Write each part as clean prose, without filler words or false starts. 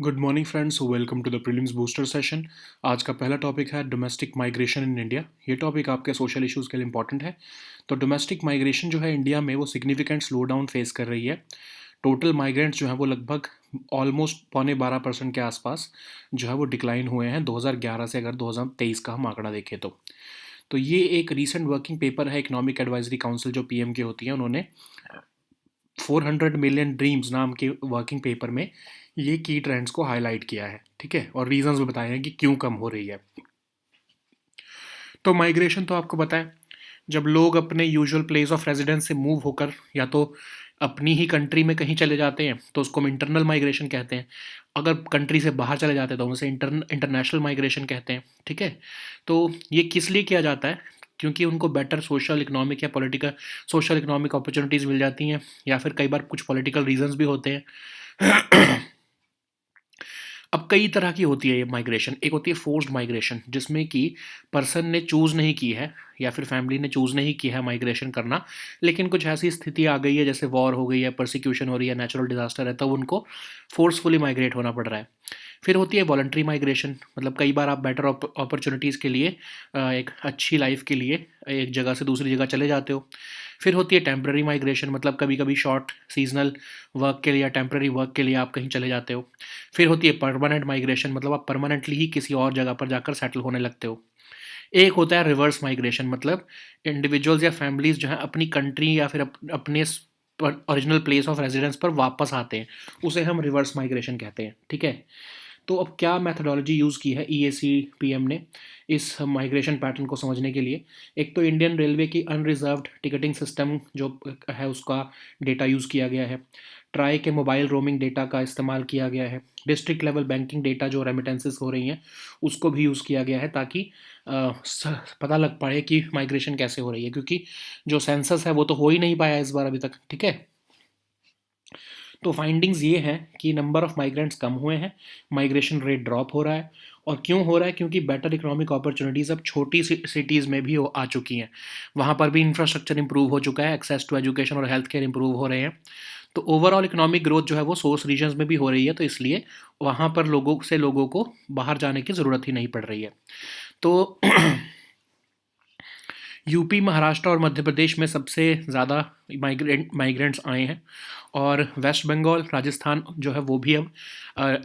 Good morning friends, welcome to the prelims booster session. आज का पहला टॉपिक है डोमेस्टिक माइग्रेशन इन इंडिया। ये टॉपिक आपके सोशल इश्यूज़ के लिए इंपॉर्टेंट है। तो डोमेस्टिक माइग्रेशन जो है इंडिया में वो सिग्निफिकेंट स्लो डाउन फेस कर रही है। टोटल माइग्रेंट्स जो है वो लगभग ऑलमोस्ट 12% के आसपास जो है वो डिक्लाइन हुए हैं 2011 से, अगर 2023 का हम आंकड़ा देखें तो ये एक रीसेंट वर्किंग पेपर है इकोनॉमिक एडवाइजरी काउंसिल जो पीएम की होती है, उन्होंने 400 मिलियन ड्रीम्स नाम के वर्किंग पेपर में ये की ट्रेंड्स को हाईलाइट किया है। ठीक है, और रीजंस भी बताए हैं कि क्यों कम हो रही है। तो माइग्रेशन तो आपको पता है, जब लोग अपने यूजुअल प्लेस ऑफ रेजिडेंस से मूव होकर या तो अपनी ही कंट्री में कहीं चले जाते हैं तो उसको हम इंटरनल माइग्रेशन कहते हैं। अगर कंट्री से बाहर चले जाते हैं तो उसे इंटरनेशनल माइग्रेशन कहते हैं। ठीक है, तो ये किस लिए किया जाता है? क्योंकि उनको बेटर सोशल इकोनॉमिक या पॉलिटिकल सोशल इकोनॉमिक अपॉर्चुनिटीज़ मिल जाती हैं, या फिर कई बार कुछ पॉलिटिकल रीजंस भी होते हैं। अब कई तरह की होती है ये माइग्रेशन। एक होती है फोर्स्ड माइग्रेशन, जिसमें कि पर्सन ने चूज़ नहीं की है या फिर फैमिली ने चूज़ नहीं किया है माइग्रेशन करना, लेकिन कुछ ऐसी स्थिति आ गई है जैसे वॉर हो गई है, परसिक्यूशन हो रही है, नेचुरल डिजास्टर है, तब उनको फोर्सफुली माइग्रेट होना पड़ रहा है। फिर होती है वॉलंटरी माइग्रेशन, मतलब कई बार आप बेटर अपॉर्चुनिटीज़ के लिए, एक अच्छी लाइफ के लिए एक जगह से दूसरी जगह चले जाते हो। फिर होती है टेम्प्रेरी माइग्रेशन, मतलब कभी कभी शॉर्ट सीजनल वर्क के लिए या टेम्प्रेरी वर्क के लिए आप कहीं चले जाते हो। फिर होती है परमानेंट माइग्रेशन, मतलब आप परमानेंटली ही किसी और जगह पर जाकर सेटल होने लगते हो। एक होता है रिवर्स माइग्रेशन, मतलब इंडिविजुअल्स या फैमिलीज जो है अपनी कंट्री या फिर अपने ओरिजिनल प्लेस ऑफ रेजिडेंस पर वापस आते हैं, उसे हम रिवर्स माइग्रेशन कहते हैं। ठीक है, तो अब क्या मेथडोलॉजी यूज़ की है ईएसी पीएम ने इस माइग्रेशन पैटर्न को समझने के लिए? एक तो इंडियन रेलवे की अनरिजर्व्ड टिकटिंग सिस्टम जो है उसका डेटा यूज़ किया गया है। ट्राई के मोबाइल रोमिंग डेटा का इस्तेमाल किया गया है। डिस्ट्रिक्ट लेवल बैंकिंग डेटा जो रेमिटेंसेस हो रही हैं उसको भी यूज़ किया गया है, ताकि पता लग पाए कि माइग्रेशन कैसे हो रही है, क्योंकि जो सेंसस है वो तो हो ही नहीं पाया इस बार अभी तक। ठीक है, तो फाइंडिंग्स ये हैं कि नंबर ऑफ माइग्रेंट्स कम हुए हैं, माइग्रेशन रेट ड्रॉप हो रहा है। और क्यों हो रहा है? क्योंकि बेटर इकोनॉमिक अपॉर्चुनिटीज़ अब छोटी सिटीज़ में भी आ चुकी हैं। वहाँ पर भी इंफ्रास्ट्रक्चर इंप्रूव हो चुका है, एक्सेस टू एजुकेशन और हेल्थ केयर इंप्रूव हो रहे हैं। तो ओवरऑल इकोनॉमिक ग्रोथ जो है वो सोर्स रीजन्स में भी हो रही है, तो इसलिए वहाँ पर लोगों को बाहर जाने की ज़रूरत ही नहीं पड़ रही है। तो यूपी, महाराष्ट्र और मध्य प्रदेश में सबसे ज़्यादा माइग्रेंट्स आए हैं, और वेस्ट बंगाल, राजस्थान जो है वो भी अब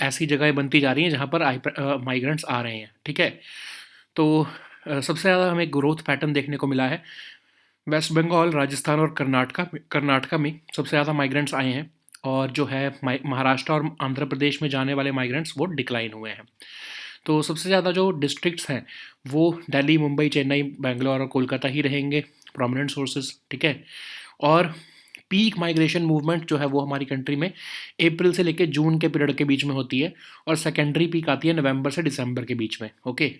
ऐसी जगहें बनती जा रही हैं जहाँ पर माइग्रेंट्स आ रहे हैं। ठीक है, तो सबसे ज़्यादा हमें ग्रोथ पैटर्न देखने को मिला है वेस्ट बंगाल, राजस्थान और कर्नाटका में सबसे ज़्यादा माइग्रेंट्स आए हैं, और जो है महाराष्ट्र और आंध्र प्रदेश में जाने वाले माइग्रेंट्स वो डिक्लाइन हुए हैं। तो सबसे ज़्यादा जो डिस्ट्रिक्ट्स हैं वो दिल्ली, मुंबई, चेन्नई, बैंगलोर और कोलकाता ही रहेंगे, प्रोमिनेंट सोर्सेज। ठीक है, और पीक माइग्रेशन मूवमेंट जो है वो हमारी कंट्री में अप्रैल से लेकर जून के पीरियड के बीच में होती है, और सेकेंडरी पीक आती है नवंबर से दिसंबर के बीच में। ओके,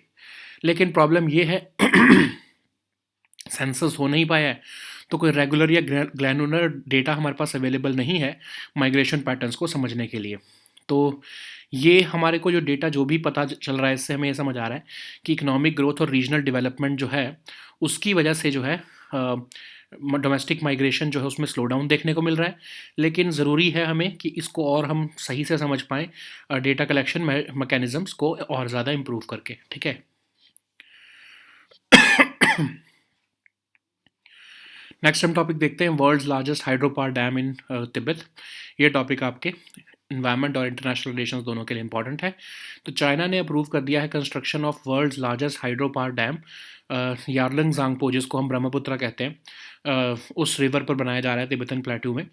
लेकिन प्रॉब्लम ये है सेंसस हो नहीं पाया है, तो कोई रेगुलर या ग्लैनुलर डेटा हमारे पास अवेलेबल नहीं है माइग्रेशन पैटर्न्स को समझने के लिए। तो ये हमारे को जो डेटा जो भी पता चल रहा है, इससे हमें ये समझ आ रहा है कि इकोनॉमिक ग्रोथ और रीजनल डेवलपमेंट जो है उसकी वजह से जो है डोमेस्टिक माइग्रेशन जो है उसमें स्लो डाउन देखने को मिल रहा है। लेकिन ज़रूरी है हमें कि इसको और हम सही से समझ पाएँ डेटा कलेक्शन मैकेनिज़म्स को और ज़्यादा इम्प्रूव करके। ठीक है, नेक्स्ट हम टॉपिक देखते हैं world's largest hydro power dam in Tibet. ये टॉपिक आपके इन्वायरमेंट और इंटरनेशनल रिलेशंस दोनों के लिए इंपॉर्टेंट है। तो चाइना ने अप्रूव कर दिया है construction of world's largest hydro power dam Yarlung Tsangpo, जिसको हम ब्रह्मपुत्रा कहते हैं, उस रिवर पर बनाया जा रहा है तिब्बतन प्लेट्यू में।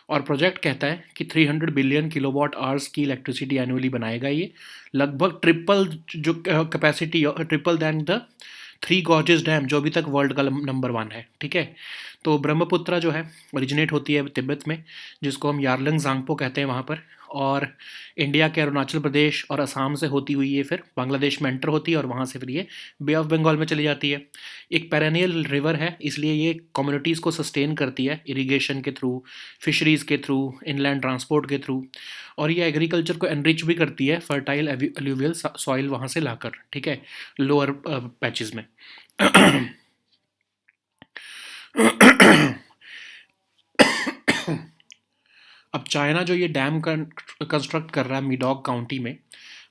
और प्रोजेक्ट कहता है कि 300 बिलियन किलोवाट आवर्स की इलेक्ट्रिसिटी एनुअली बनाएगा ये, लगभग ट्रिपल जो capacity, triple than the Three Gorges Dam जो अभी तक वर्ल्ड का नंबर 1 है। ठीक है, तो ब्रह्मपुत्रा जो है ओरिजिनेट होती है तिब्बत में, जिसको हम यारलंग जांगपो कहते हैं वहाँ पर, और इंडिया के अरुणाचल प्रदेश और असम से होती हुई ये फिर बांग्लादेश में एंटर होती है, और वहाँ से फिर ये बे ऑफ बंगाल में चली जाती है। एक पेरेनियल रिवर है, इसलिए ये कम्युनिटीज़ को सस्टेन करती है इरिगेशन के थ्रू, फिशरीज़ के थ्रू, इनलैंड ट्रांसपोर्ट के थ्रू, और ये एग्रीकल्चर को एनरिच भी करती है फर्टाइल एल्यूवियल सॉइल वहाँ से लाकर। ठीक है, लोअर पैचेस में। अब चाइना जो ये डैम कंस्ट्रक्ट कर रहा है मिडॉग काउंटी में,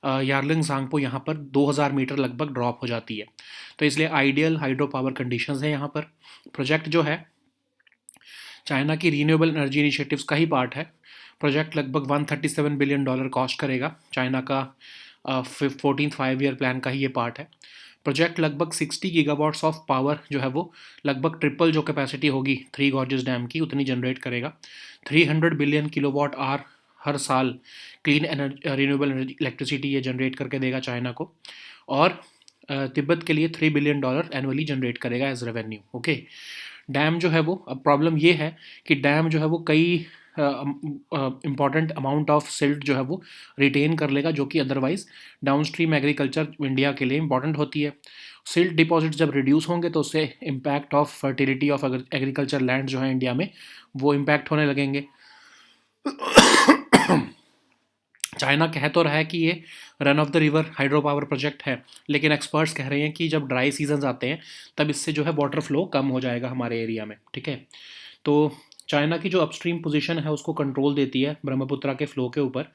यार्लिंग झांगपो यहाँ पर 2000 मीटर लगभग ड्रॉप हो जाती है, तो इसलिए आइडियल हाइड्रो पावर कंडीशंस हैं यहाँ पर। प्रोजेक्ट जो है चाइना की रीन्यूएबल एनर्जी इनिशिएटिव्स का ही पार्ट है। प्रोजेक्ट लगभग $137 बिलियन कॉस्ट करेगा। चाइना का 14th 5 ईयर प्लान का ही ये पार्ट है। प्रोजेक्ट लगभग 60 गीगावाट्स ऑफ पावर जो है वो लगभग ट्रिपल जो कैपेसिटी होगी थ्री गॉर्जेस डैम की उतनी जनरेट करेगा। 300 बिलियन किलोवाट आवर हर साल क्लीन एनर्जी रीन्यूएबल इलेक्ट्रिसिटी ये जनरेट करके देगा चाइना को, और तिब्बत के लिए $3 बिलियन एनुअली जनरेट करेगा एज रेवेन्यू। ओके, डैम जो है वो, अब प्रॉब्लम ये है कि डैम जो है वो कई इम्पॉर्टेंट अमाउंट ऑफ सिल्ट जो है वो रिटेन कर लेगा, जो कि अदरवाइज डाउनस्ट्रीम एग्रीकल्चर इंडिया के लिए इंपॉर्टेंट होती है। सिल्ट डिपॉजिट जब रिड्यूस होंगे तो उससे impact of fertility of agriculture land जो है इंडिया में वो इम्पैक्ट होने लगेंगे। चाइना कह तो रहा है कि ये run of the river hydro power project है, लेकिन एक्सपर्ट्स कह रहे हैं कि जब ड्राई सीजन्स आते हैं तब इससे जो है वाटर फ्लो कम हो जाएगा हमारे एरिया में। ठीक है, तो चाइना की जो अपस्ट्रीम पोजीशन है उसको कंट्रोल देती है ब्रह्मपुत्रा के फ्लो के ऊपर,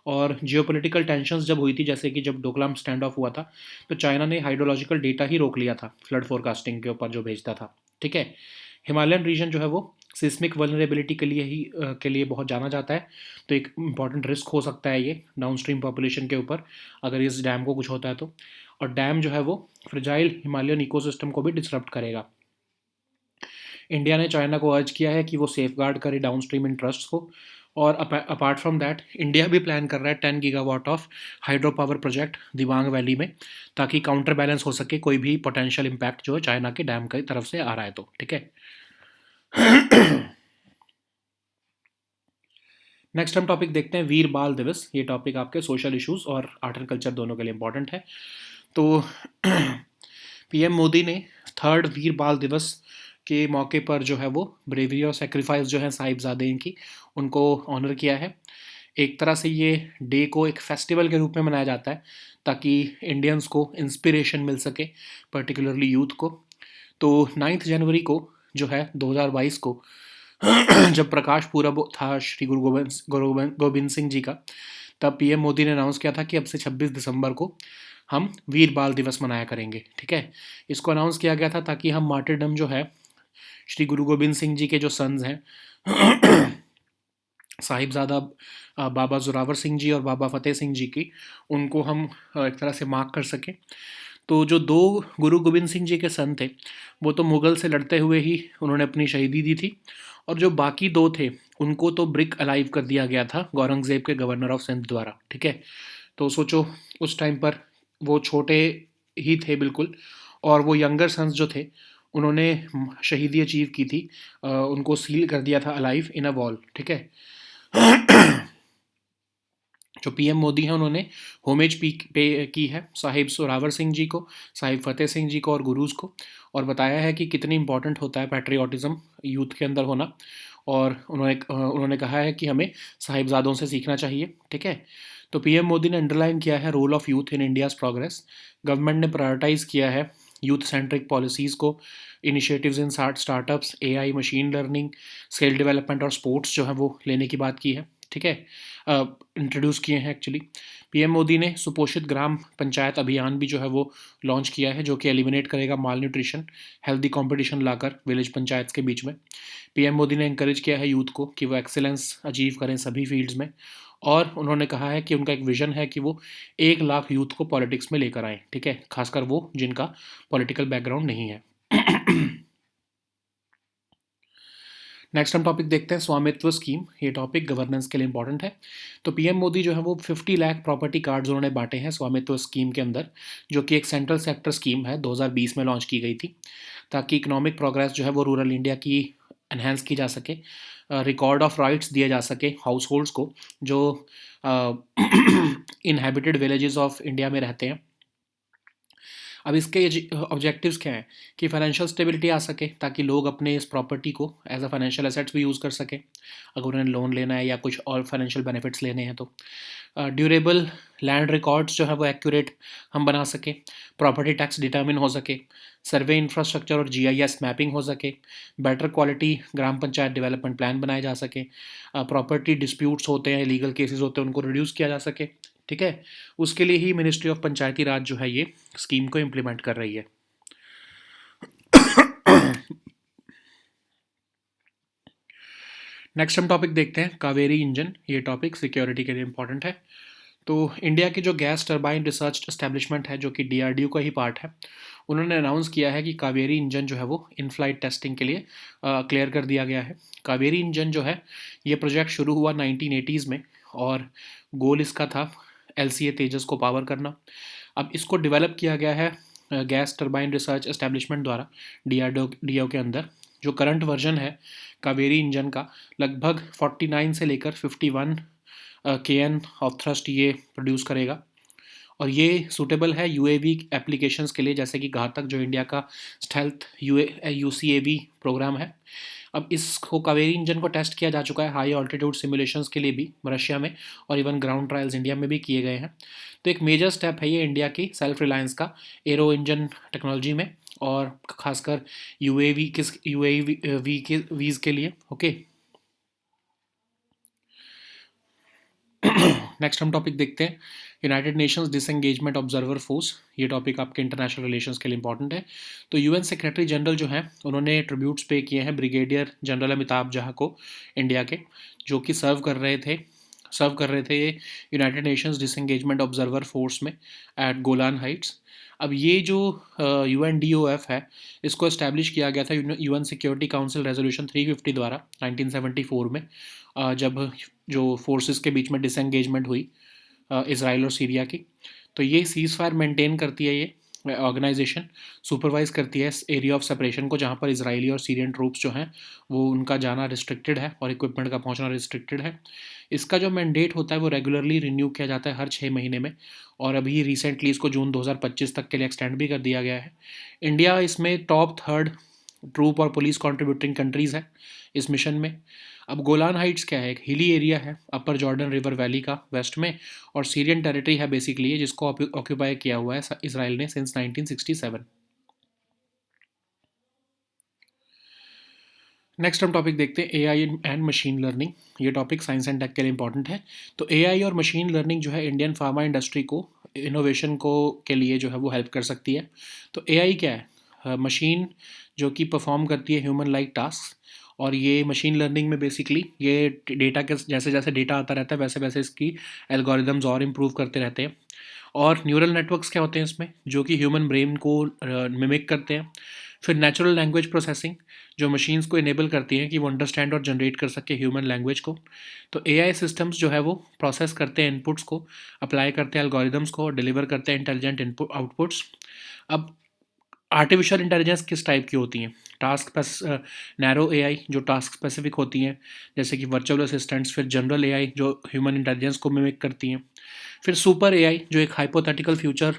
और जियोपॉलिटिकल टेंशंस जब हुई थी, जैसे कि जब डोकलाम स्टैंड ऑफ हुआ था, तो चाइना ने हाइड्रोलॉजिकल डेटा ही रोक लिया था फ्लड फोरकास्टिंग के ऊपर जो भेजता था। ठीक है, हिमालयन रीजन जो है वो सिस्मिक वल्नरेबिलिटी के लिए बहुत जाना जाता है, तो एक इम्पॉर्टेंट रिस्क हो सकता है ये डाउनस्ट्रीम पॉपुलेशन के ऊपर अगर इस डैम को कुछ होता है तो। और डैम जो है वो फ्रेजाइल हिमालयन इकोसिस्टम को भी डिसरप्ट करेगा। इंडिया ने चाइना को अर्ज किया है कि वो सेफ गार्ड करे डाउनस्ट्रीम इंटरेस्ट को, और अपार्ट फ्रॉम दैट इंडिया भी प्लान कर रहा है 10 gigawatt of hydro power project Dibang valley में, ताकि काउंटर बैलेंस हो सके कोई भी पोटेंशियल इम्पैक्ट जो है चाइना के डैम की तरफ से आ रहा है तो। ठीक है, नेक्स्ट हम टॉपिक देखते हैं वीर बाल दिवस। ये टॉपिक आपके सोशल इश्यूज और आर्ट एंड कल्चर दोनों के लिए इंपॉर्टेंट है। तो पीएम मोदी ने थर्ड वीर बाल दिवस के मौके पर जो है वो ब्रेवरी और सेक्रीफाइस जो है साहिबजादे की उनको ऑनर किया है। एक तरह से ये डे को एक फेस्टिवल के रूप में मनाया जाता है ताकि इंडियंस को इंस्पिरेशन मिल सके, पर्टिकुलरली यूथ को। तो 9 जनवरी को जो है 2022 को जब प्रकाश पूरब था श्री गुरु गोबिंद सिंह जी का, तब पीएम मोदी ने अनाउंस किया था कि अब से 26 दिसंबर को हम वीर बाल दिवस मनाया करेंगे। ठीक है, इसको अनाउंस किया गया था ताकि हम मार्टरडम जो है श्री गुरु गोबिंद सिंह जी के जो सन्स हैं साहिबजादा बाबा जोरावर सिंह जी और बाबा फतेह सिंह जी की, उनको हम एक तरह से मार्क कर सकें। तो जो दो गुरु गोबिंद सिंह जी के सन थे वो तो मुग़ल से लड़ते हुए ही उन्होंने अपनी शहीदी दी थी, और जो बाकी दो थे उनको तो ब्रिक अलाइव कर दिया गया था औरंगज़ेब के गवर्नर ऑफ सिंध द्वारा। ठीक है, तो सोचो उस टाइम पर वो छोटे ही थे बिल्कुल, और वो यंगर सन्स जो थे उन्होंने शहीदी अचीव की थी, उनको सील कर दिया था अलाइव इन अ वॉल। ठीक है, जो पीएम मोदी हैं उन्होंने होमेज पे की है साहिब जोरावर सिंह जी को, साहिब फतेह सिंह जी को और गुरुज को, और बताया है कि कितनी इंपॉर्टेंट होता है पैट्रियोटिज्म यूथ के अंदर होना, और उन्होंने कहा है कि हमें साहिबजादों से सीखना चाहिए। ठीक है, तो पीएम मोदी ने अंडरलाइन किया है role of youth in India's progress. Government ने प्रायोरिटाइज़ किया है यूथ सेंट्रिक पॉलिसीज़ को, initiatives in startups, AI, machine learning, skill development और स्पोर्ट्स जो है वो लेने की बात की है। ठीक है, इंट्रोड्यूस किए हैं एक्चुअली। पीएम मोदी ने सुपोषित ग्राम पंचायत अभियान भी जो है वो लॉन्च किया है, जो कि एलिमिनेट करेगा माल न्यूट्रिशन, हेल्दी कंपटीशन लाकर विलेज पंचायत के बीच में। पीएम मोदी ने इंकरेज किया है यूथ को कि वो एक्सेलेंस अचीव करें सभी फील्ड्स में, और उन्होंने कहा है कि उनका एक विजन है कि वो 1 लाख यूथ को पॉलिटिक्स में लेकर आएँ। ठीक है, खासकर वो जिनका पॉलिटिकल बैकग्राउंड नहीं है। नेक्स्ट हम टॉपिक देखते हैं स्वामित्व स्कीम। ये टॉपिक गवर्नेंस के लिए इंपॉर्टेंट है। तो पीएम मोदी जो है वो 50 लाख प्रॉपर्टी कार्ड्स उन्होंने बांटे हैं स्वामित्व स्कीम के अंदर, जो कि एक सेंट्रल सेक्टर स्कीम है, 2020 में लॉन्च की गई थी, ताकि इकोनॉमिक प्रोग्रेस जो है वो रूरल इंडिया की एनहेंस की जा सके, रिकॉर्ड ऑफ राइट्स दिए जा सके हाउस होल्ड्स को जो इनहेबिटेड विलेजेस ऑफ इंडिया में रहते हैं, अब इसके ऑब्जेक्टिव्स क्या हैं कि फाइनेंशियल स्टेबिलिटी आ सके ताकि लोग अपने इस प्रॉपर्टी को एज अ फाइनेंशियल एसेट्स भी यूज़ कर सकें अगर उन्हें लोन लेना है या कुछ और फाइनेंशियल बेनिफिट्स लेने हैं तो। ड्यूरेबल लैंड रिकॉर्ड्स जो है वो एक्यूरेट हम बना सकें, प्रॉपर्टी टैक्स डिटर्मिन हो सके, सर्वे इंफ्रास्ट्रक्चर और जीआईएस मैपिंग हो सके, बेटर क्वालिटी ग्राम पंचायत डेवलपमेंट प्लान बनाए जा सके, प्रॉपर्टी डिस्प्यूट्स होते हैं, लीगल केसेस होते हैं, उनको रिड्यूस किया जा सके। ठीक है, उसके लिए ही मिनिस्ट्री ऑफ पंचायती राज जो है ये स्कीम को इम्प्लीमेंट कर रही है। नेक्स्ट हम टॉपिक देखते हैं कावेरी इंजन। ये टॉपिक सिक्योरिटी के लिए इंपॉर्टेंट है। तो इंडिया की जो गैस टरबाइन रिसर्च एस्टेब्लिशमेंट है जो कि डीआरडीओ का ही पार्ट है, उन्होंने अनाउंस किया है कि कावेरी इंजन जो है वो इन फ्लाइट टेस्टिंग के लिए क्लियर कर दिया गया है। कावेरी इंजन जो है ये प्रोजेक्ट शुरू हुआ 1980s में और गोल इसका था एलसीए तेजस को पावर करना। अब इसको डेवलप किया गया है गैस टरबाइन रिसर्च एस्टेब्लिशमेंट द्वारा डीआरडीओ के अंदर। जो करंट वर्जन है कावेरी इंजन का लगभग 49 से लेकर 51 केएन ऑफ थ्रस्ट ये प्रोड्यूस करेगा और ये सूटेबल है यूएवी एप्लीकेशंस के लिए, जैसे कि घातक जो इंडिया का स्टेल्थ यूसीएवी प्रोग्राम है। अब इसको कावेरी इंजन को टेस्ट किया जा चुका है हाई ऑल्टीट्यूड सिमुलेशंस के लिए भी रशिया में, और इवन ग्राउंड ट्रायल्स इंडिया में भी किए गए हैं। तो एक मेजर स्टेप है ये इंडिया की सेल्फ रिलायंस का एरो इंजन टेक्नोलॉजी में, और खासकर यूएवी के वीज़ के लिए। ओके, नेक्स्ट हम टॉपिक देखते हैं United Nations disengagement observer force. ये टॉपिक आपके इंटरनेशनल रिलेशंस के लिए इंपॉर्टेंट है। तो यूएन सेक्रेटरी जनरल जो हैं उन्होंने ट्रिब्यूट्स पे किए हैं ब्रिगेडियर जनरल अमिताभ झा को, इंडिया के, जो कि सर्व कर रहे थे United Nations disengagement observer force में एट गोलान हाइट्स। अब ये जो UNDOF है इसको इस्टेब्लिश किया गया था यूएन सिक्योरिटी काउंसिल रेजोल्यूशन 350 द्वारा 1974 में, जब जो फोर्सेस के बीच में डिसएंगेजमेंट हुई इसराइल और सीरिया की। तो ये सीज़ फायर मेंटेन करती है, ये ऑर्गेनाइजेशन सुपरवाइज करती है इस एरिया ऑफ सेपरेशन को जहाँ पर इजरायली और सीरियन ट्रूप्स जो हैं वो उनका जाना रिस्ट्रिक्टेड है और इक्विपमेंट का पहुँचना रिस्ट्रिक्टेड है। इसका जो मैंडेट होता है वो रेगुलरली रिन्यू किया जाता है हर 6 महीने में, और अभी रिसेंटली इसको जून 2025 तक के लिए एक्सटेंड भी कर दिया गया है। इंडिया इसमें टॉप 3rd ट्रूप और पुलिस कंट्रीब्यूटिंग कंट्रीज़ है इस मिशन में। अब गोलान हाइट्स क्या है, एक हिली एरिया है अपर जॉर्डन रिवर वैली का वेस्ट में, और सीरियन टेरिटरी है बेसिकली ये, जिसको ऑक्यूपाई किया हुआ है इसराइल ने सिंस 1967। नेक्स्ट हम टॉपिक देखते हैं एआई एंड मशीन लर्निंग। ये टॉपिक साइंस एंड टेक के लिए इंपॉर्टेंट है। तो एआई और मशीन लर्निंग जो है इंडियन फार्मा इंडस्ट्री को इनोवेशन को के लिए जो है वो हेल्प कर सकती है। तो एआई क्या है, मशीन जो कि परफॉर्म करती है ह्यूमन लाइक टास्क, और ये मशीन लर्निंग में बेसिकली ये डेटा के जैसे जैसे डेटा आता रहता है वैसे वैसे इसकी एल्गोरिदम्स और इम्प्रूव करते रहते हैं। और न्यूरल नेटवर्क्स क्या होते हैं इसमें, जो कि ह्यूमन ब्रेन को मिमिक करते हैं। फिर नेचुरल लैंग्वेज प्रोसेसिंग जो मशीन्स को इनेबल करती हैं कि वो अंडरस्टैंड और जनरेट कर सके ह्यूमन लैंग्वेज को। तो एआई सिस्टम्स जो है वो प्रोसेस करते हैं इनपुट्स को, अप्लाई करते हैं एल्गोरिदम्स को और डिलीवर करते हैं इंटेलिजेंट इनपुट आउटपुट्स। अब आर्टिफिशियल इंटेलिजेंस किस टाइप की होती हैं, नैरो एआई जो टास्क स्पेसिफिक होती हैं जैसे कि वर्चुअल असिस्टेंट्स, फिर जनरल एआई जो ह्यूमन इंटेलिजेंस को मिमिक करती हैं, फिर सुपर एआई जो एक हाइपोथेटिकल फ्यूचर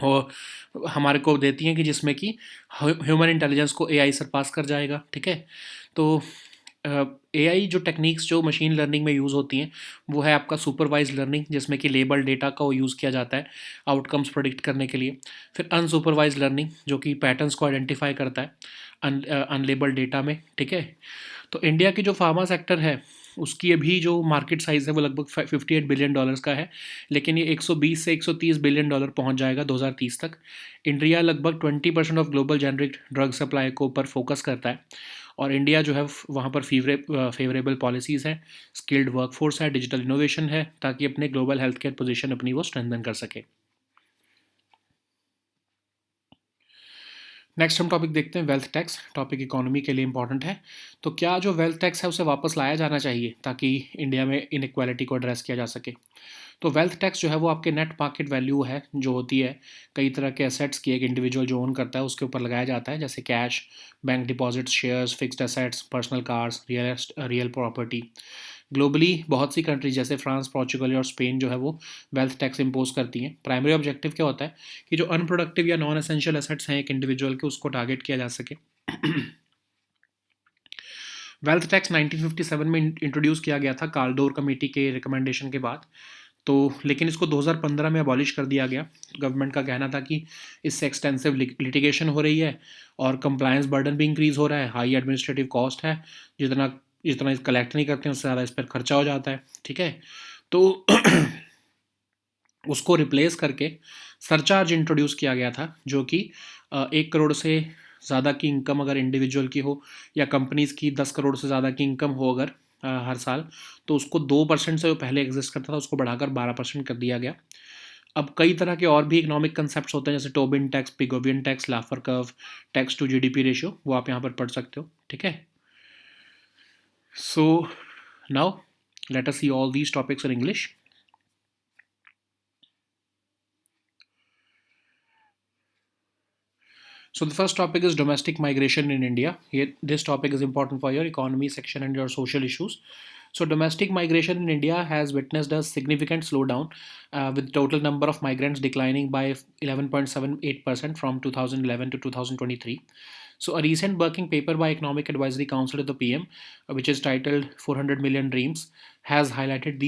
और हमारे को देती हैं कि जिसमें कि ह्यूमन इंटेलिजेंस को एआई सरपास कर जाएगा। ठीक है, तो एआई जो टेक्निक्स जो मशीन लर्निंग में यूज़ होती हैं वो है आपका सुपरवाइज लर्निंग, जिसमें कि लेबल डेटा का वो यूज़ किया जाता है आउटकम्स प्रोडिक्ट करने के लिए। फिर अनसुपरवाइज लर्निंग जो कि पैटर्न्स को आइडेंटिफाई करता है अनलेबल डेटा में। ठीक है, तो इंडिया की जो फार्मा सेक्टर है उसकी अभी जो मार्केट साइज़ है वो लगभग $58 बिलियन का है, लेकिन ये 120 से $130 बिलियन पहुंच जाएगा 2030 तक। इंडिया लगभग 20% of global generic drug supply को ऊपर फोकस करता है, और इंडिया जो है वहाँ पर फेवरेबल पॉलिसीज़ हैं, स्किल्ड वर्कफोर्स है, डिजिटल इनोवेशन है, ताकि अपने ग्लोबल हेल्थ केयर पोजीशन अपनी वो स्ट्रेंथन कर सके। नेक्स्ट हम टॉपिक देखते हैं वेल्थ टैक्स। टॉपिक इकोनॉमी के लिए इंपॉर्टेंट है। तो क्या जो वेल्थ टैक्स है उसे वापस लाया जाना चाहिए ताकि इंडिया में इनइक्वालिटी को एड्रेस किया जा सके। तो वेल्थ टैक्स जो है वो आपके नेट मार्केट वैल्यू है जो होती है कई तरह के एसेट्स की, एक इंडिविजुअल जो ओन करता है उसके ऊपर लगाया जाता है, जैसे cash, bank deposits, shares, fixed assets, personal cars, real property. Globally बहुत सी कंट्रीज जैसे फ्रांस, पोर्चुगल और स्पेन जो है वो वेल्थ टैक्स इम्पोज करती हैं। प्राइमरी ऑब्जेक्टिव क्या होता है कि जो अनप्रोडक्टिव या नॉन एसेंशियल एसेट्स हैं एक इंडिविजुअल के, उसको टारगेट किया जा सके। वेल्थ टैक्स 1957 में इंट्रोड्यूस किया गया था कार्लडोर कमेटी के रिकमेंडेशन के बाद। तो लेकिन इसको 2015 में अबॉलिश कर दिया गया। गवर्नमेंट का कहना था कि इससे एक्सटेंसिव लिटिगेशन हो रही है और कंप्लायंस बर्डन भी इंक्रीज़ हो रहा है, हाई एडमिनिस्ट्रेटिव कॉस्ट है, जितना जितना कलेक्ट नहीं करते हैं उससे ज़्यादा इस पर खर्चा हो जाता है। ठीक है, तो उसको रिप्लेस करके सरचार्ज इंट्रोड्यूस किया गया था, जो कि 1 करोड़ से ज़्यादा की इनकम अगर इंडिविजुअल की हो या कंपनीज़ की 10 करोड़ से ज़्यादा की इनकम हो अगर हर साल, तो उसको 2% से जो पहले एग्जिस्ट करता था उसको बढ़ाकर 12% कर दिया गया। अब कई तरह के और भी इकोनॉमिक कंसेप्ट होते हैं, जैसे Tobin tax, Pigouvian tax, Laffer curve, tax to GDP ratio, वो आप यहाँ पर पढ़ सकते हो। ठीक है, so now let us see all these topics in English. So the first topic is domestic migration in India. Here, this topic is important for your economy section and your social issues. So domestic migration in India has witnessed a significant slowdown, with total number of migrants declining by 11.78% from 2011 to 2023. So a recent working paper by Economic Advisory Council to the PM, which is titled 400 Million Dreams, has highlighted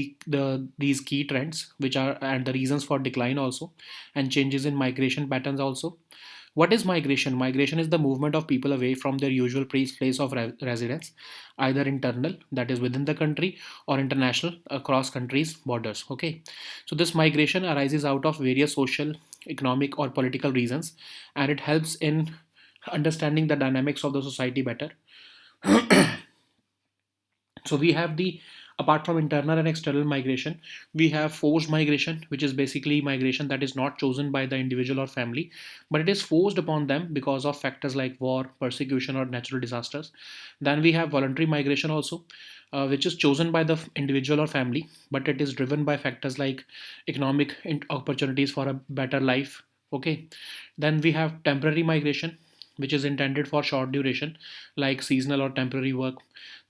these key trends, which are and the reasons for decline also, and changes in migration patterns also. What is migration? Migration is the movement of people away from their usual place of residence, either internal, that is within the country, or international, across countries' borders. Okay, so this migration arises out of various social, economic, or political reasons, and it helps in understanding the dynamics of the society better. So we have the, apart from internal and external migration, we have forced migration, which is basically migration that is not chosen by the individual or family, but it is forced upon them because of factors like war, persecution, or natural disasters. Then we have voluntary migration also, which is chosen by the individual or family, but it is driven by factors like economic opportunities for a better life. Okay, then we have temporary migration, which is intended for short duration, like seasonal or temporary work.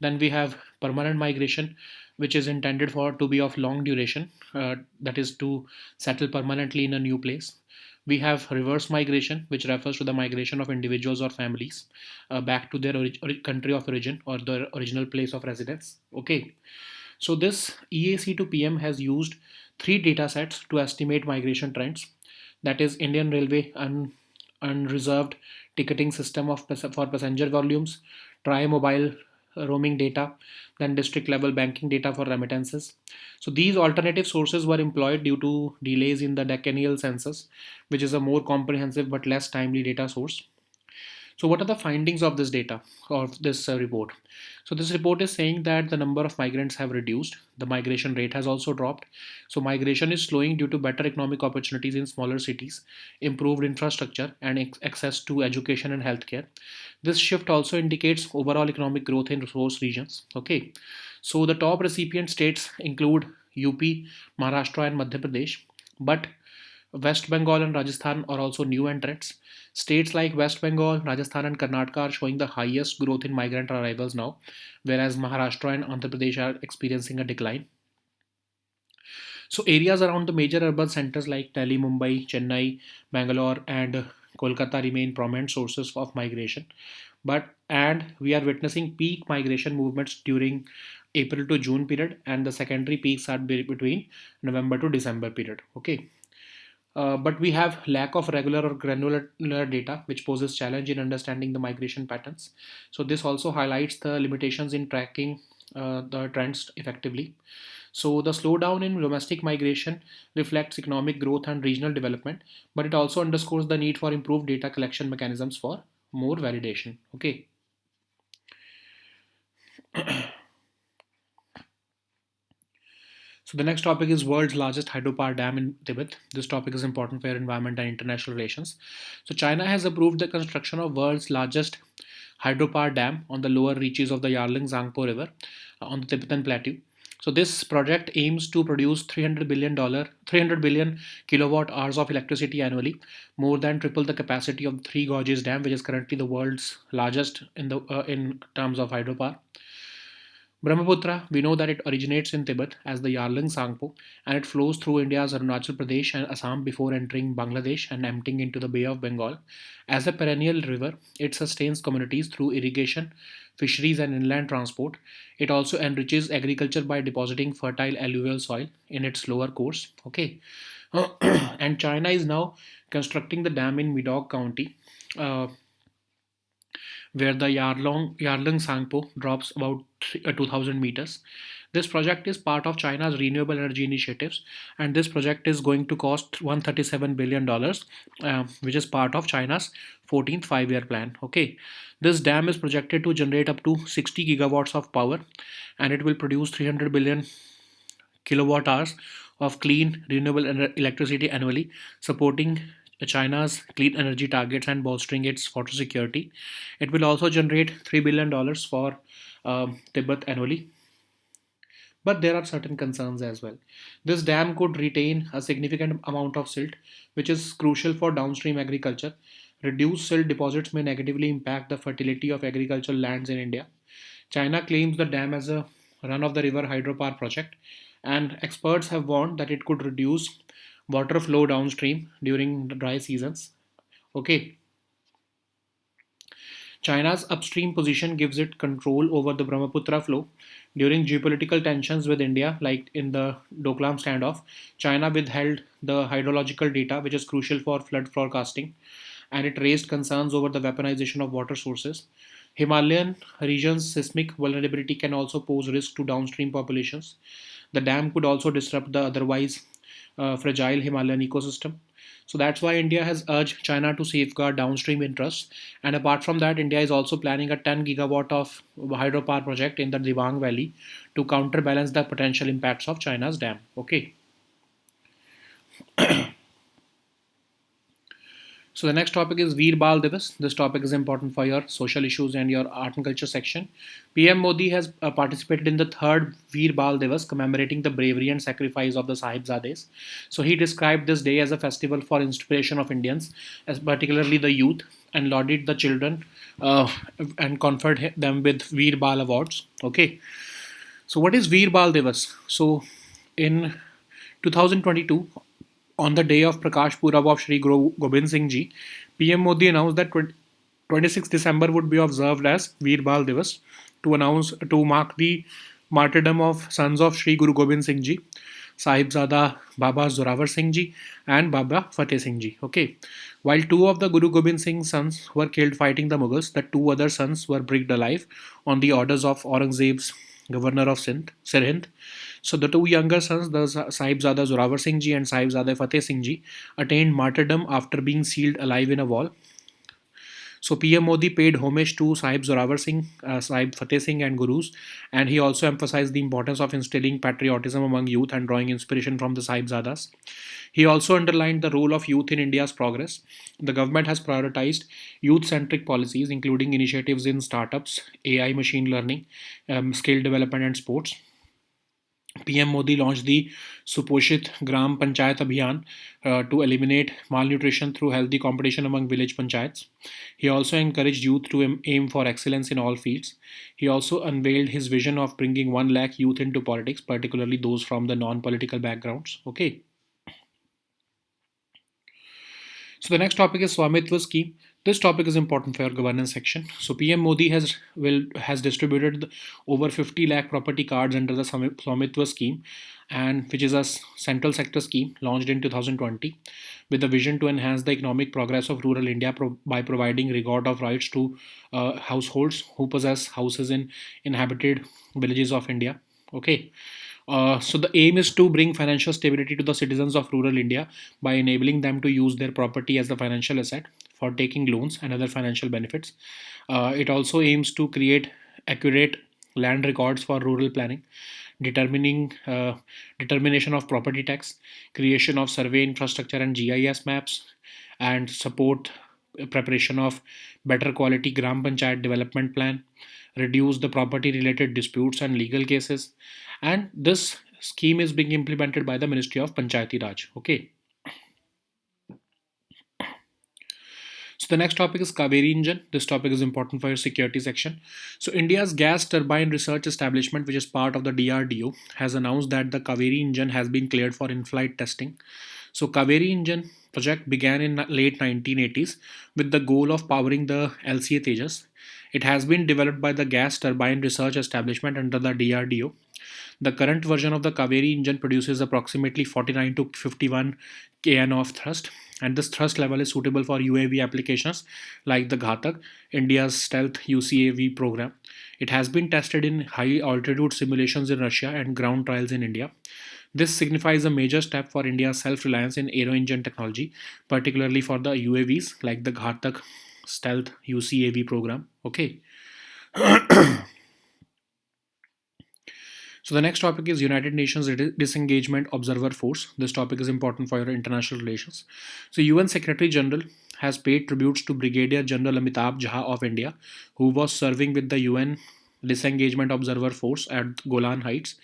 Then we have permanent migration, which is intended for to be of long duration, that is to settle permanently in a new place. We have reverse migration, which refers to the migration of individuals or families back to their country of origin or their original place of residence. Okay, so this EAC to PM has used three data sets to estimate migration trends. That is Indian Railway unreserved ticketing system for passenger volumes, Try mobile roaming data, then district level banking data for remittances. So these alternative sources were employed due to delays in the decennial census, which is a more comprehensive but less timely data source. So, what are the findings of this data, of this report? So, this report is saying that the number of migrants have reduced, the migration rate has also dropped. So, migration is slowing due to better economic opportunities in smaller cities, improved infrastructure, and access to education and healthcare. This shift also indicates overall economic growth in resource regions. Okay, so the top recipient states include UP, Maharashtra, and Madhya Pradesh, but West Bengal and Rajasthan are also new entrants. States like West Bengal, Rajasthan, and Karnataka are showing the highest growth in migrant arrivals now, whereas Maharashtra and Andhra Pradesh are experiencing a decline. So, areas around the major urban centers like Delhi, Mumbai, Chennai, Bangalore, and Kolkata remain prominent sources of migration. And we are witnessing peak migration movements during April to June period, and the secondary peaks are between November to December period. Okay, but we have lack of regular or granular data, which poses challenge in understanding the migration patterns. So this also highlights the limitations in tracking the trends effectively. So the slowdown in domestic migration reflects economic growth and regional development, but it also underscores the need for improved data collection mechanisms for more validation. Okay. So the next topic is world's largest hydropower dam in Tibet. This topic is important for environment and international relations. So China has approved the construction of world's largest hydropower dam on the lower reaches of the Yarlung Zangpo River on the Tibetan Plateau. So this project aims to produce $300 billion, 300 billion kilowatt hours of electricity annually, more than triple the capacity of the Three Gorges Dam, which is currently the world's largest in terms of hydropower. Brahmaputra, we know that it originates in Tibet as the Yarlung Sangpo, and it flows through India's Arunachal Pradesh and Assam before entering Bangladesh and emptying into the Bay of Bengal. As a perennial river, it sustains communities through irrigation, fisheries, and inland transport. It also enriches agriculture by depositing fertile alluvial soil in its lower course. Okay, and China is now constructing the dam in Midog County. Where the Yarlung Sangpo drops about 2000 meters. This project is part of China's renewable energy initiatives, and this project is going to cost $137 billion, which is part of China's 14th five-year plan. Okay, this dam is projected to generate up to 60 gigawatts of power, and it will produce 300 billion kilowatt hours of clean renewable electricity annually, supporting China's clean energy targets and bolstering its water security. It will also generate $3 billion for Tibet annually. But there are certain concerns as well. This dam could retain a significant amount of silt, which is crucial for downstream agriculture. Reduced silt deposits may negatively impact the fertility of agricultural lands in India. China claims the dam as a run of the river hydropower project, and experts have warned that it could reduce water flow downstream during the dry seasons. Okay, China's upstream position gives it control over the Brahmaputra flow. During geopolitical tensions with India, like in the Doklam standoff, China withheld the hydrological data, which is crucial for flood forecasting, and it raised concerns over the weaponization of water sources. Himalayan region's seismic vulnerability can also pose risk to downstream populations. The dam could also disrupt the otherwise fragile Himalayan ecosystem. So that's why India has urged China to safeguard downstream interests. And apart from that, India is also planning a 10 gigawatt of hydropower project in the Dibang Valley to counterbalance the potential impacts of China's dam. Okay. So the next topic is Veer Bal Divas. This topic is important for your social issues and your art and culture section. PM Modi has participated in the third Veer Bal Divas, commemorating the bravery and sacrifice of the Sahibzades. So he described this day as a festival for inspiration of Indians, as particularly the youth, and lauded the children and conferred them with Veer Bal awards. Okay. So what is Veer Bal Divas? So in 2022, on the day of Prakash Purab of Shri Guru Gobind Singh Ji, PM Modi announced that 26th December would be observed as Veer Bal Divas to mark the martyrdom of sons of Shri Guru Gobind Singh Ji, Sahibzada Baba Zorawar Singh Ji and Baba Fateh Singh Ji. Okay, while two of the Guru Gobind Singh's sons were killed fighting the Mughals, the two other sons were buried alive on the orders of Aurangzeb's governor of Sirhind. So the two younger sons, the Sahibzada Zorawar Singh Ji and Sahibzada Fateh Singh Ji, attained martyrdom after being sealed alive in a wall. So PM Modi paid homage to Sahib Zorawar Singh, Sahib Fateh Singh and Gurus, and he also emphasized the importance of instilling patriotism among youth and drawing inspiration from the Sahibzadas. He also underlined the role of youth in India's progress. The government has prioritized youth-centric policies, including initiatives in startups, AI, machine learning, skill development, and sports. PM Modi launched the Suposhit Gram Panchayat Abhiyan to eliminate malnutrition through healthy competition among village panchayats. He also encouraged youth to aim for excellence in all fields. He also unveiled his vision of bringing 1 lakh youth into politics, particularly those from the non-political backgrounds. Okay. So the next topic is Swamitva scheme. This topic is important for your governance section. So PM Modi has distributed over 50 lakh property cards under the Swamitva scheme, and which is a central sector scheme launched in 2020 with a vision to enhance the economic progress of rural India by providing regard of rights to households who possess houses in inhabited villages of India. Okay. So the aim is to bring financial stability to the citizens of rural India by enabling them to use their property as the financial asset for taking loans and other financial benefits. It also aims to create accurate land records for rural planning, determining determination of property tax, creation of survey infrastructure and GIS maps, and support preparation of better quality Gram Panchayat development plan, reduce the property related disputes and legal cases. And this scheme is being implemented by the Ministry of Panchayati Raj. Okay. So So the next topic is Kaveri engine. This topic is important for your security section. So India's Gas Turbine Research Establishment, which is part of the DRDO, has announced that the Kaveri engine has been cleared for in-flight testing. So Kaveri engine project began in late 1980s with the goal of powering the LCA Tejas. It has been developed by the Gas Turbine Research Establishment under the DRDO. The current version of the Kaveri engine produces approximately 49 to 51 kN of thrust, and this thrust level is suitable for UAV applications like the Ghatak, India's stealth UCAV program. It has been tested in high altitude simulations in Russia and ground trials in India. This signifies a major step for India's self reliance in aero engine technology, particularly for the UAVs like the Ghatak stealth UCAV program. Okay. So the next topic is United Nations Disengagement Observer Force. This topic is important for your international relations. So UN Secretary General has paid tributes to Brigadier General Amitabh Jha of India, who was serving with the UN Disengagement Observer Force at Golan Heights.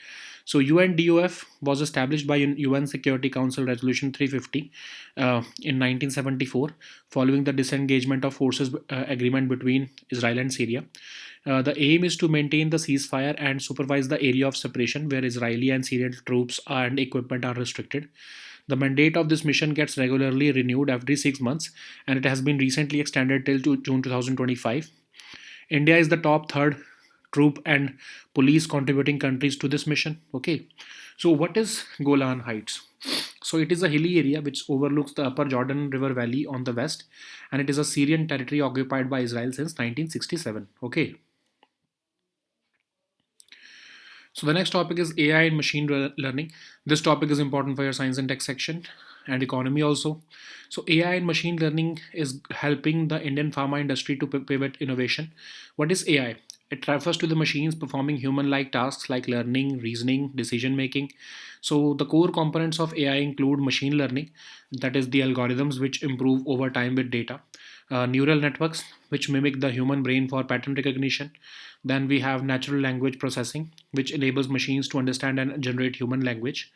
So UNDOF was established by UN Security Council Resolution 350 in 1974, following the disengagement of forces agreement between Israel and Syria. The aim is to maintain the ceasefire and supervise the area of separation where Israeli and Syrian troops and equipment are restricted. The mandate of this mission gets regularly renewed every 6 months, and it has been recently extended till June 2025. India is the top third troop and police contributing countries to this mission. Okay, so what is Golan Heights? So it is a hilly area which overlooks the upper Jordan River Valley on the west, and it is a Syrian territory occupied by Israel since 1967. Okay. So the next topic is AI and machine learning. This topic is important for your science and tech section and economy also. So AI and machine learning is helping the Indian pharma industry to pivot innovation. What is AI? It refers to the machines performing human-like tasks like learning, reasoning, decision making. So the core components of AI include machine learning, that is the algorithms which improve over time with data, neural networks which mimic the human brain for pattern recognition. Then we have natural language processing, which enables machines to understand and generate human language.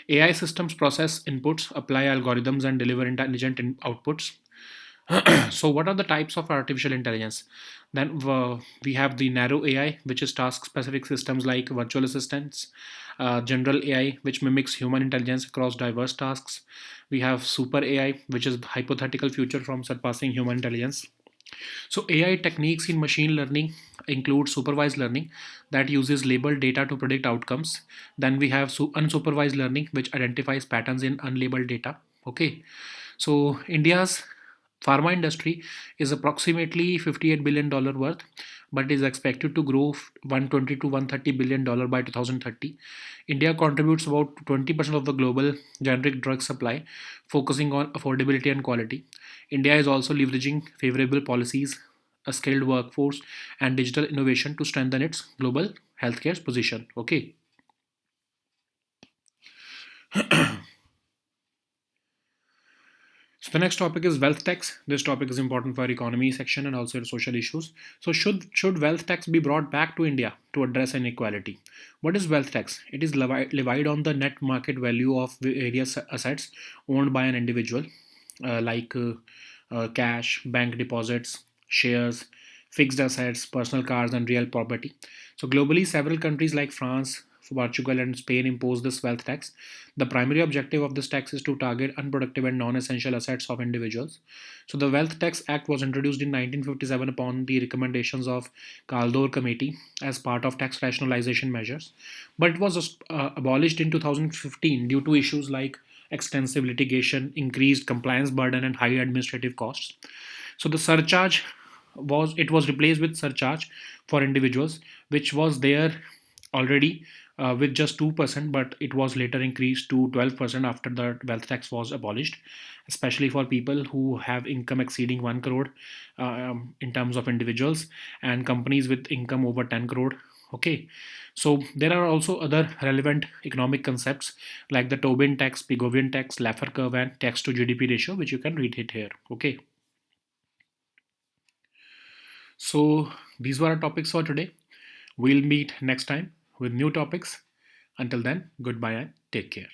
AI systems process inputs, apply algorithms, and deliver intelligent outputs. So, what are the types of artificial intelligence? Then we have the narrow AI, which is task specific systems like virtual assistants, general AI, which mimics human intelligence across diverse tasks. We have super AI, which is the hypothetical future from surpassing human intelligence. So AI techniques in machine learning include supervised learning that uses labeled data to predict outcomes. Then we have unsupervised learning, which identifies patterns in unlabeled data. Okay, so India's pharma industry is approximately $58 billion worth, but is expected to grow 120 to $130 billion by 2030. India contributes about 20% of the global generic drug supply, focusing on affordability and quality. India is also leveraging favorable policies, a skilled workforce, and digital innovation to strengthen its global healthcare position. Okay. So the next topic is wealth tax. This topic is important for economy section and also social issues. So should wealth tax be brought back to India to address inequality? What is wealth tax? It is levied on the net market value of various assets owned by an individual, like cash, bank deposits, shares, fixed assets, personal cars, and real property. So globally, several countries like France, Portugal, and Spain impose this wealth tax. The primary objective of this tax is to target unproductive and non-essential assets of individuals. So the Wealth Tax Act was introduced in 1957 upon the recommendations of Kaldor Committee as part of tax rationalization measures, but it was abolished in 2015 due to issues like extensive litigation, increased compliance burden, and high administrative costs. So the surcharge was replaced with surcharge for individuals, which was there already with just 2%, but it was later increased to 12% after the wealth tax was abolished, especially for people who have income exceeding 1 crore in terms of individuals, and companies with income over 10 crore. Okay, so there are also other relevant economic concepts like the Tobin tax, Pigovian tax, Laffer curve, and tax to GDP ratio, which you can read it here. Okay, so these were our topics for today. We'll meet next time with new topics. Until then, goodbye and take care.